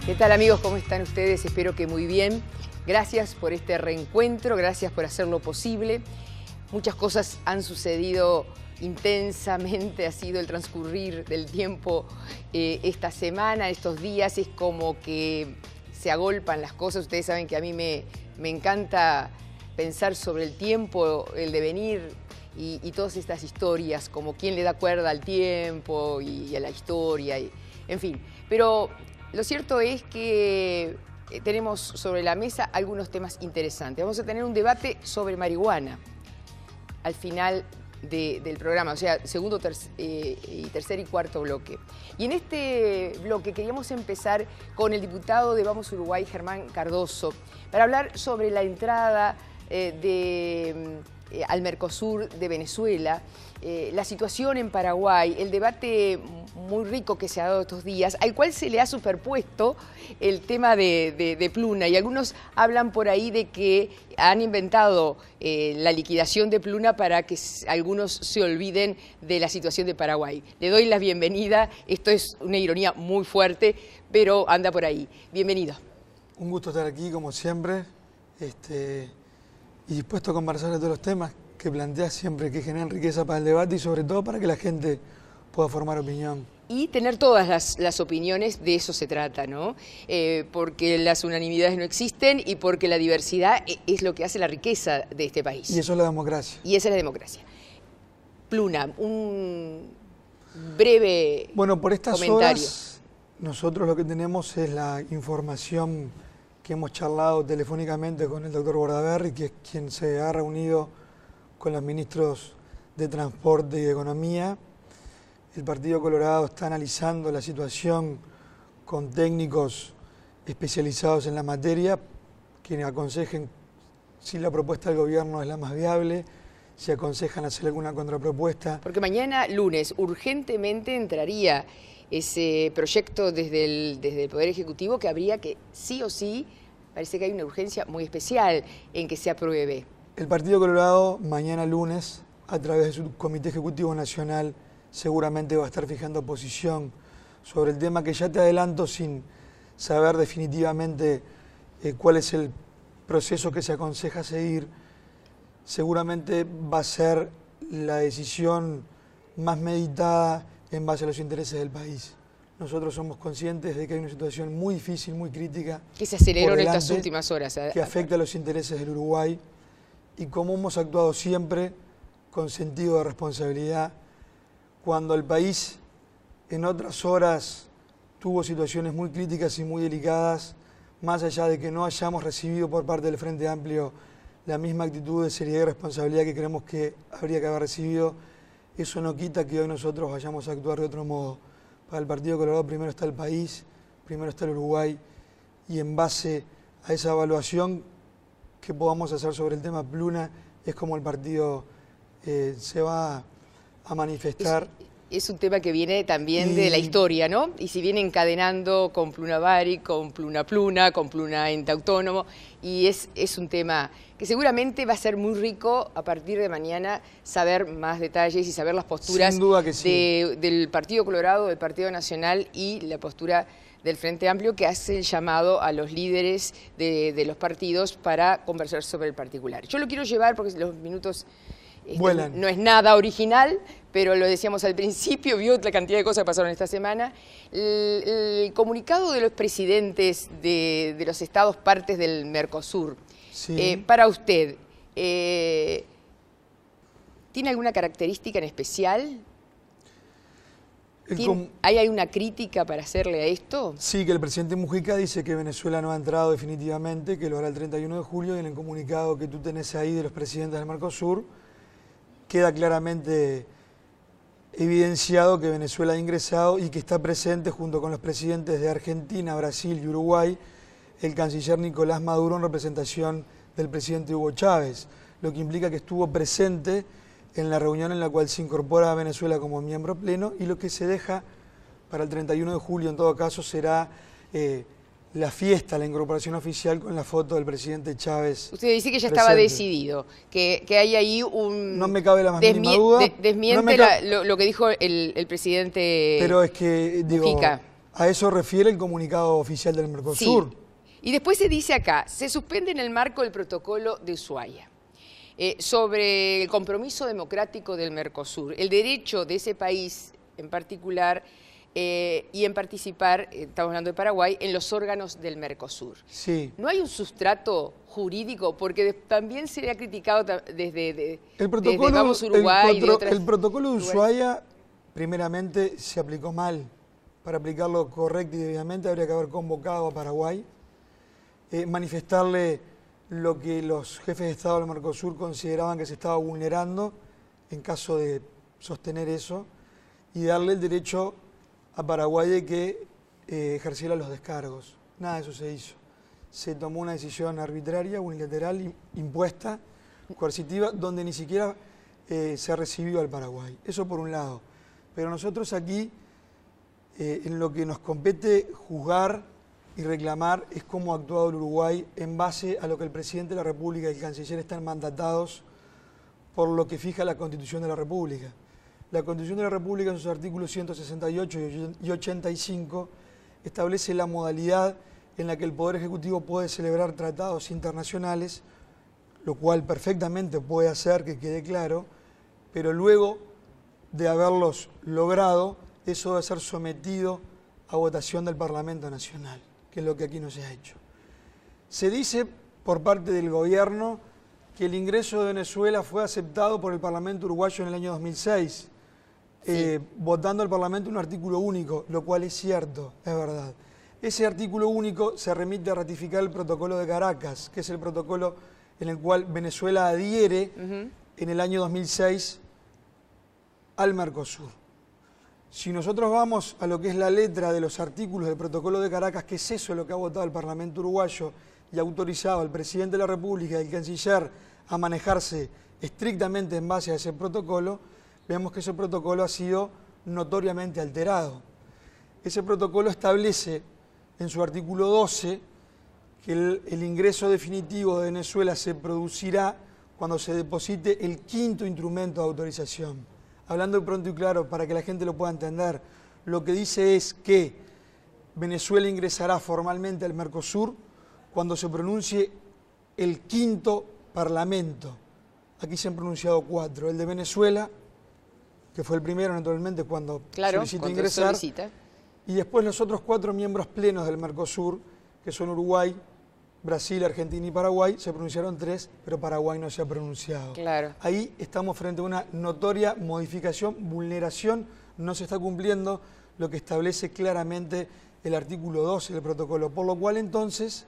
¿Qué tal, amigos? ¿Cómo están ustedes? Espero que muy bien. Gracias por este reencuentro, gracias por hacerlo posible. Muchas cosas han sucedido intensamente, ha sido el transcurrir del tiempo esta semana, estos días. Es como que se agolpan las cosas. Ustedes saben que a mí me encanta pensar sobre el tiempo, el devenir y todas estas historias, como quién le da cuerda al tiempo y a la historia, en fin. Pero lo cierto es que tenemos sobre la mesa algunos temas interesantes. Vamos a tener un debate sobre marihuana al final del programa, o sea, segundo, tercer y cuarto bloque. Y en este bloque queríamos empezar con el diputado de Vamos Uruguay, Germán Cardoso, para hablar sobre la entrada al Mercosur de Venezuela, la situación en Paraguay, el debate muy rico que se ha dado estos días, al cual se le ha superpuesto el tema de Pluna. Y algunos hablan por ahí de que han inventado la liquidación de Pluna para que algunos se olviden de la situación de Paraguay. Le doy la bienvenida, esto es una ironía muy fuerte, pero anda por ahí. Bienvenido. Un gusto estar aquí, como siempre, y dispuesto a conversar de todos los temas que planteas siempre, que generan riqueza para el debate y sobre todo para que la gente pueda formar opinión. Y tener todas las opiniones, de eso se trata, ¿no? Porque las unanimidades no existen y porque la diversidad es lo que hace la riqueza de este país. Y eso es la democracia. Y esa es la democracia. Pluna, un breve Bueno, por estas comentario. Horas, nosotros lo que tenemos es la información que hemos charlado telefónicamente con el doctor Bordaberry, que es quien se ha reunido con los ministros de Transporte y de Economía. El Partido Colorado está analizando la situación con técnicos especializados en la materia, quienes aconsejen si la propuesta del gobierno es la más viable, si aconsejan hacer alguna contrapropuesta. Porque mañana, lunes, urgentemente entraría ese proyecto desde el Poder Ejecutivo que habría que, sí o sí, parece que hay una urgencia muy especial en que se apruebe. El Partido Colorado mañana lunes, a través de su Comité Ejecutivo Nacional, seguramente va a estar fijando posición sobre el tema que ya te adelanto sin saber definitivamente cuál es el proceso que se aconseja seguir. Seguramente va a ser la decisión más meditada en base a los intereses del país. Nosotros somos conscientes de que hay una situación muy difícil, muy crítica, que se aceleró en estas últimas horas, que afecta a los intereses del Uruguay, y como hemos actuado siempre con sentido de responsabilidad, cuando el país en otras horas tuvo situaciones muy críticas y muy delicadas, más allá de que no hayamos recibido por parte del Frente Amplio la misma actitud de seriedad y responsabilidad que creemos que habría que haber recibido, eso no quita que hoy nosotros vayamos a actuar de otro modo. Para el Partido Colorado primero está el país, primero está el Uruguay, y en base a esa evaluación que podamos hacer sobre el tema Pluna es como el partido se va a manifestar. Es un tema que viene también de la historia, ¿no? Y si viene encadenando con Pluna Bari, con Pluna Pluna, con Pluna Ente Autónomo, y es un tema que seguramente va a ser muy rico a partir de mañana saber más detalles y saber las posturas sin duda que sí, del Partido Colorado, del Partido Nacional y la postura del Frente Amplio, que hace el llamado a los líderes de los partidos para conversar sobre el particular. Yo lo quiero llevar porque los minutos no es nada original, pero lo decíamos al principio, vio la cantidad de cosas que pasaron esta semana. El comunicado de los presidentes de los estados partes del Mercosur, sí. Para usted, ¿tiene alguna característica en especial? ¿Hay alguna crítica para hacerle a esto? Sí, que el presidente Mujica dice que Venezuela no ha entrado definitivamente, que lo hará el 31 de julio, y en el comunicado que tú tenés ahí de los presidentes del Mercosur, queda claramente evidenciado que Venezuela ha ingresado y que está presente junto con los presidentes de Argentina, Brasil y Uruguay, el canciller Nicolás Maduro en representación del presidente Hugo Chávez, lo que implica que estuvo presente en la reunión en la cual se incorpora a Venezuela como miembro pleno, y lo que se deja para el 31 de julio en todo caso será la fiesta, la incorporación oficial con la foto del presidente Chávez. Usted dice que ya estaba decidido, que hay ahí un... No me cabe la más mínima duda. Desmiente lo que dijo el presidente pero es que, digo, Mujica. A eso refiere el comunicado oficial del Mercosur. Sí. Y después se dice acá, se suspende en el marco del protocolo de Ushuaia sobre el compromiso democrático del Mercosur, el derecho de ese país en particular y en participar, estamos hablando de Paraguay, en los órganos del Mercosur. Sí. ¿No hay un sustrato jurídico? Porque también se le ha criticado desde Vamos Uruguay y de otras... El protocolo de Ushuaia, primeramente, se aplicó mal. Para aplicarlo correcto y debidamente habría que haber convocado a Paraguay, manifestarle lo que los jefes de Estado del Mercosur consideraban que se estaba vulnerando en caso de sostener eso y darle el derecho a Paraguay de que ejerciera los descargos. Nada de eso se hizo. Se tomó una decisión arbitraria, unilateral, impuesta, coercitiva, donde ni siquiera se recibió al Paraguay. Eso por un lado. Pero nosotros aquí, en lo que nos compete juzgar y reclamar es cómo ha actuado el Uruguay en base a lo que el presidente de la República y el canciller están mandatados por lo que fija la Constitución de la República. La Constitución de la República en sus artículos 168 y 85 establece la modalidad en la que el Poder Ejecutivo puede celebrar tratados internacionales, lo cual perfectamente puede hacer, que quede claro, pero luego de haberlos logrado, eso debe ser sometido a votación del Parlamento Nacional, que es lo que aquí no se ha hecho. Se dice por parte del gobierno que el ingreso de Venezuela fue aceptado por el Parlamento uruguayo en el año 2006, sí, votando al Parlamento un artículo único, lo cual es cierto, es verdad. Ese artículo único se remite a ratificar el protocolo de Caracas, que es el protocolo en el cual Venezuela adhiere en el año 2006 al Mercosur. Si nosotros vamos a lo que es la letra de los artículos del protocolo de Caracas, que es eso lo que ha votado el Parlamento uruguayo y ha autorizado al presidente de la República y al canciller a manejarse estrictamente en base a ese protocolo, vemos que ese protocolo ha sido notoriamente alterado. Ese protocolo establece en su artículo 12 que el ingreso definitivo de Venezuela se producirá cuando se deposite el quinto instrumento de autorización. Hablando de pronto y claro, para que la gente lo pueda entender, lo que dice es que Venezuela ingresará formalmente al Mercosur cuando se pronuncie el quinto parlamento. Aquí se han pronunciado 4. El de Venezuela, que fue el primero naturalmente cuando solicita ingresar, y después los otros 4 miembros plenos del Mercosur, que son Uruguay, Brasil, Argentina y Paraguay, se pronunciaron 3, pero Paraguay no se ha pronunciado. Claro. Ahí estamos frente a una notoria modificación, vulneración, no se está cumpliendo lo que establece claramente el artículo 12 del protocolo, por lo cual entonces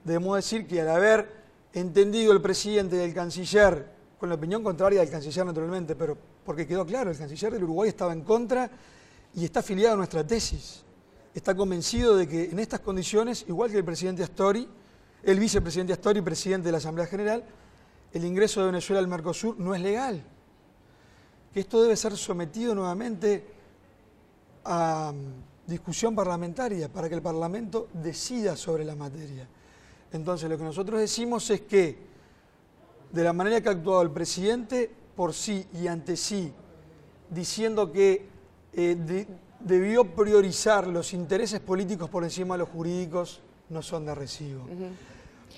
debemos decir que al haber entendido el presidente y el canciller, con la opinión contraria del canciller naturalmente, pero porque quedó claro, el canciller del Uruguay estaba en contra y está afiliado a nuestra tesis, está convencido de que en estas condiciones, igual que el presidente Astori, el vicepresidente Astori, presidente de la Asamblea General, el ingreso de Venezuela al Mercosur no es legal. Que esto debe ser sometido nuevamente a discusión parlamentaria para que el Parlamento decida sobre la materia. Entonces lo que nosotros decimos es que de la manera que ha actuado el presidente por sí y ante sí, diciendo que debió priorizar los intereses políticos por encima de los jurídicos, no son de recibo.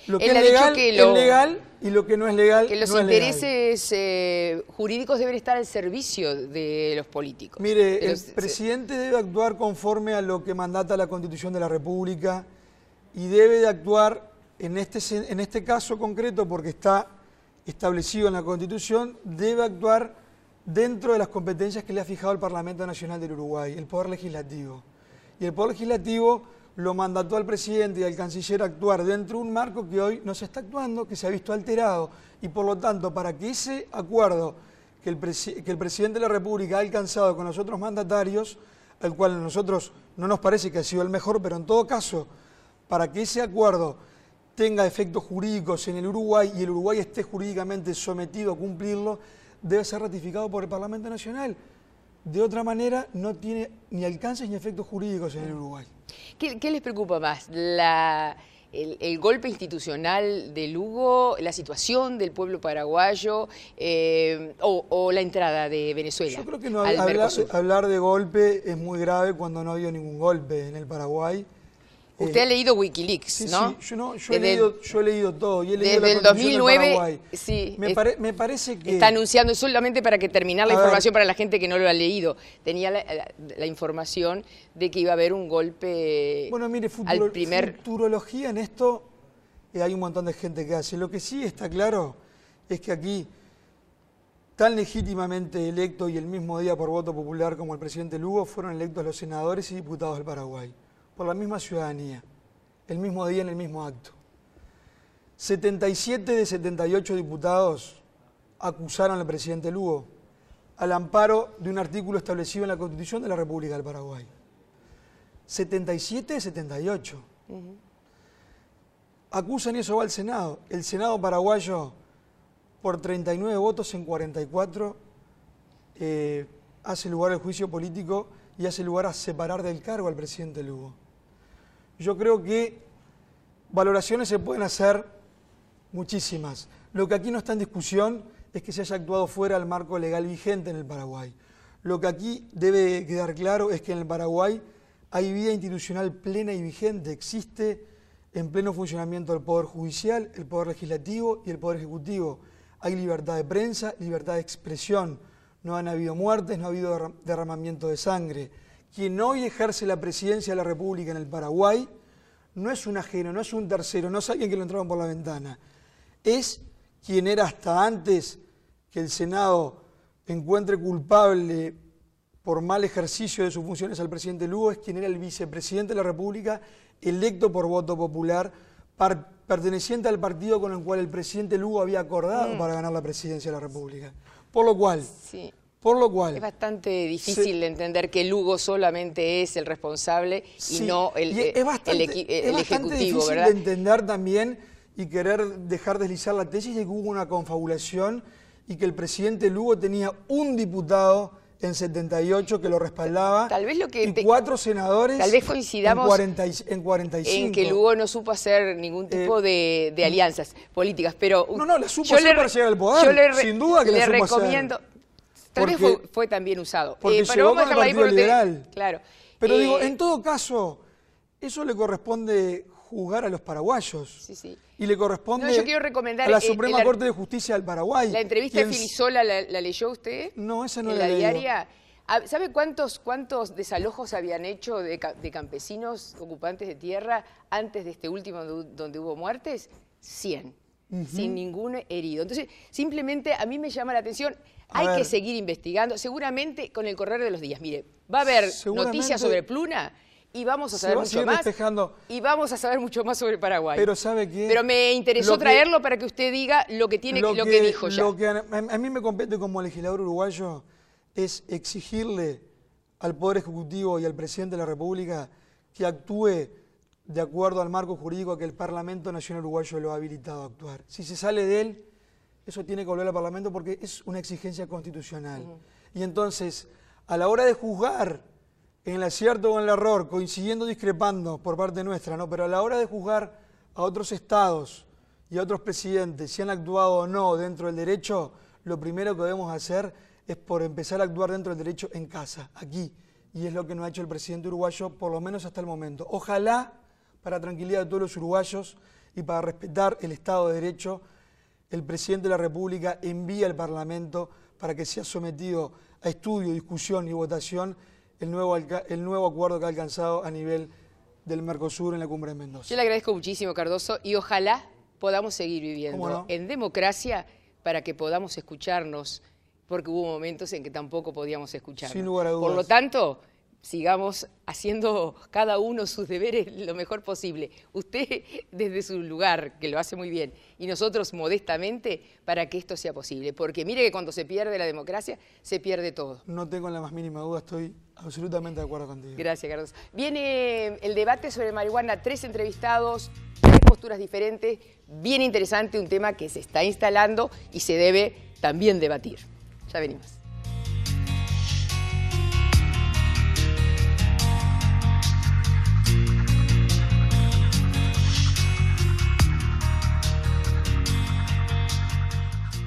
Lo que es legal es legal y lo que no es legal no es legal. Que los intereses jurídicos deben estar al servicio de los políticos. Mire, el presidente debe actuar conforme a lo que mandata la Constitución de la República y debe de actuar en este caso concreto, porque está establecido en la Constitución, debe actuar dentro de las competencias que le ha fijado el Parlamento Nacional del Uruguay, el Poder Legislativo. Y el Poder Legislativo lo mandató al presidente y al canciller a actuar dentro de un marco que hoy no se está actuando, que se ha visto alterado. Y por lo tanto, para que ese acuerdo que el presidente de la República ha alcanzado con los otros mandatarios, al cual a nosotros no nos parece que ha sido el mejor, pero en todo caso, para que ese acuerdo tenga efectos jurídicos en el Uruguay y el Uruguay esté jurídicamente sometido a cumplirlo, debe ser ratificado por el Parlamento Nacional. De otra manera, no tiene ni alcances ni efectos jurídicos en el Uruguay. ¿Qué les preocupa más? el golpe institucional de Lugo, la situación del pueblo paraguayo o la entrada de Venezuela? Yo creo que no, al Mercosur. hablar de golpe es muy grave cuando no ha habido ningún golpe en el Paraguay. Usted ha leído Wikileaks, sí, ¿no? Sí, yo he leído todo. Y he leído desde la el Constitución 2009, del Paraguay. sí. Me parece que... Está anunciando, solamente para que terminar la información para la gente que no lo ha leído, tenía la información de que iba a haber un golpe. Bueno, mire, futurología en esto hay un montón de gente que hace. Lo que sí está claro es que aquí, tan legítimamente electo y el mismo día por voto popular como el presidente Lugo, fueron electos los senadores y diputados del Paraguay, por la misma ciudadanía, el mismo día en el mismo acto. 77 de 78 diputados acusaron al presidente Lugo al amparo de un artículo establecido en la Constitución de la República del Paraguay. 77 de 78. Acusan y eso va al Senado. El Senado paraguayo, por 39 votos en 44, hace lugar al juicio político y hace lugar a separar del cargo al presidente Lugo. Yo creo que valoraciones se pueden hacer muchísimas. Lo que aquí no está en discusión es que se haya actuado fuera del marco legal vigente en el Paraguay. Lo que aquí debe quedar claro es que en el Paraguay hay vida institucional plena y vigente. Existe en pleno funcionamiento el Poder Judicial, el Poder Legislativo y el Poder Ejecutivo. Hay libertad de prensa, libertad de expresión. No han habido muertes, no ha habido derramamiento de sangre. Quien hoy ejerce la presidencia de la República en el Paraguay no es un ajeno, no es un tercero, no es alguien que lo entraron por la ventana. Es quien era hasta antes que el Senado encuentre culpable por mal ejercicio de sus funciones al presidente Lugo, es quien era el vicepresidente de la República, electo por voto popular, perteneciente al partido con el cual el presidente Lugo había acordado para ganar la presidencia de la República. Por lo cual... Sí. Por lo cual, es bastante difícil de entender que Lugo solamente es el responsable y no el ejecutivo, bastante difícil, ¿verdad? De entender también y querer dejar deslizar la tesis de que hubo una confabulación y que el presidente Lugo tenía un diputado en 78 que lo respaldaba, tal vez y 4 senadores tal vez coincidamos en 45. En que Lugo no supo hacer ningún tipo de alianzas políticas, pero... No, la supo hacer para llegar al poder, sin duda que la supo recomiendo, hacer. Tal vez fue también usado. Porque llegó con el Partido Liberal. Claro. Pero digo, en todo caso, eso le corresponde juzgar a los paraguayos. Sí. Y le corresponde yo quiero recomendar, a la Suprema Corte de Justicia del Paraguay. ¿La entrevista de Filisola la leyó usted? No, esa no la la leí. Diaria. ¿Sabe cuántos desalojos habían hecho de campesinos ocupantes de tierra antes de este último donde hubo muertes? 100, sin ningún herido. Entonces, simplemente a mí me llama la atención... Hay que seguir investigando, seguramente con el correr de los días. Mire, va a haber noticias sobre Pluna y vamos a saber mucho más. Y vamos a saber mucho más sobre Paraguay. Pero ¿sabe qué? Pero me interesó traerlo para que usted diga lo que dijo ya. Lo que a mí me compete como legislador uruguayo es exigirle al Poder Ejecutivo y al Presidente de la República que actúe de acuerdo al marco jurídico que el Parlamento Nacional Uruguayo lo ha habilitado a actuar. Si se sale de él, eso tiene que volver al Parlamento porque es una exigencia constitucional. Y entonces, a la hora de juzgar en el acierto o en el error, coincidiendo o discrepando por parte nuestra, ¿no? Pero a la hora de juzgar a otros estados y a otros presidentes si han actuado o no dentro del derecho, lo primero que debemos hacer es por empezar a actuar dentro del derecho en casa, aquí. Y es lo que no ha hecho el presidente uruguayo, por lo menos hasta el momento. Ojalá, para tranquilidad de todos los uruguayos y para respetar el Estado de Derecho, el presidente de la República envía al Parlamento para que sea sometido a estudio, discusión y votación el nuevo acuerdo que ha alcanzado a nivel del Mercosur en la Cumbre de Mendoza. Yo le agradezco muchísimo, Cardoso, y ojalá podamos seguir viviendo en democracia para que podamos escucharnos, porque hubo momentos en que tampoco podíamos escucharnos. Sin lugar a dudas. Por lo tanto, sigamos haciendo cada uno sus deberes lo mejor posible. Usted desde su lugar, que lo hace muy bien, y nosotros modestamente para que esto sea posible. Porque mire que cuando se pierde la democracia, se pierde todo. No tengo la más mínima duda, estoy absolutamente de acuerdo contigo. Gracias, Carlos. Viene el debate sobre marihuana, 3 entrevistados, 3 posturas diferentes, bien interesante, un tema que se está instalando y se debe también debatir. Ya venimos.